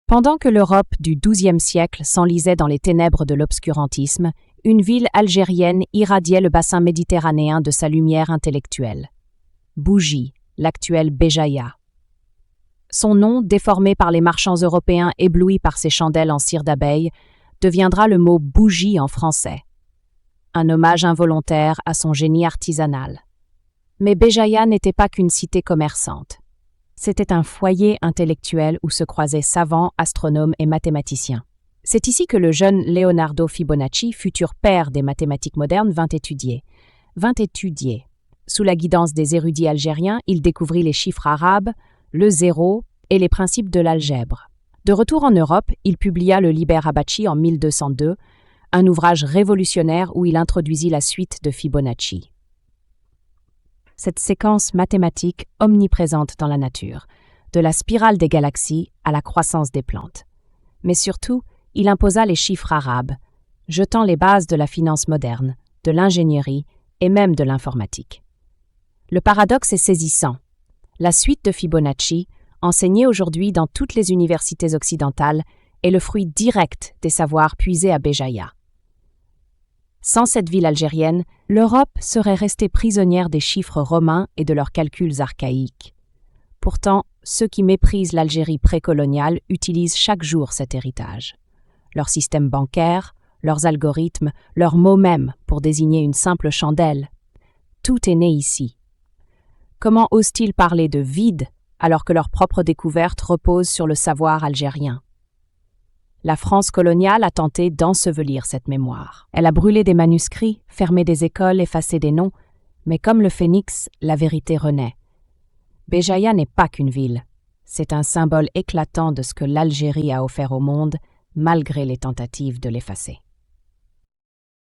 Pendant que l'Europe du XIIe siècle s'enlisait dans les ténèbres de l'obscurantisme, une ville algérienne irradiait le bassin méditerranéen de sa lumière intellectuelle. Bougie, l'actuelle Béjaïa. Son nom, déformé par les marchands européens éblouis par ses chandelles en cire d'abeille, deviendra le mot bougie en français. Un hommage involontaire à son génie artisanal. Mais Béjaïa n'était pas qu'une cité commerçante. C'était un foyer intellectuel où se croisaient savants, astronomes et mathématiciens. C'est ici que le jeune Leonardo Fibonacci, futur père des mathématiques modernes, vint étudier. Sous la guidance des érudits algériens, il découvrit les chiffres arabes, le zéro et les principes de l'algèbre. De retour en Europe, il publia le Liber Abaci en 1202, un ouvrage révolutionnaire où il introduisit la suite de Fibonacci. Cette séquence mathématique omniprésente dans la nature, de la spirale des galaxies à la croissance des plantes. Mais surtout, il imposa les chiffres arabes, jetant les bases de la finance moderne, de l'ingénierie et même de l'informatique. Le paradoxe est saisissant. La suite de Fibonacci, enseignée aujourd'hui dans toutes les universités occidentales, est le fruit direct des savoirs puisés à Béjaïa. Sans cette ville algérienne, l'Europe serait restée prisonnière des chiffres romains et de leurs calculs archaïques. Pourtant, ceux qui méprisent l'Algérie précoloniale utilisent chaque jour cet héritage. Leur système bancaire, leurs algorithmes, leurs mots même pour désigner une simple chandelle. Tout est né ici. Comment osent-ils parler de vide alors que leur propre découverte repose sur le savoir algérien? La France coloniale a tenté d'ensevelir cette mémoire. Elle a brûlé des manuscrits, fermé des écoles, effacé des noms, mais comme le phénix, la vérité renaît. Béjaïa n'est pas qu'une ville. C'est un symbole éclatant de ce que l'Algérie a offert au monde, malgré les tentatives de l'effacer.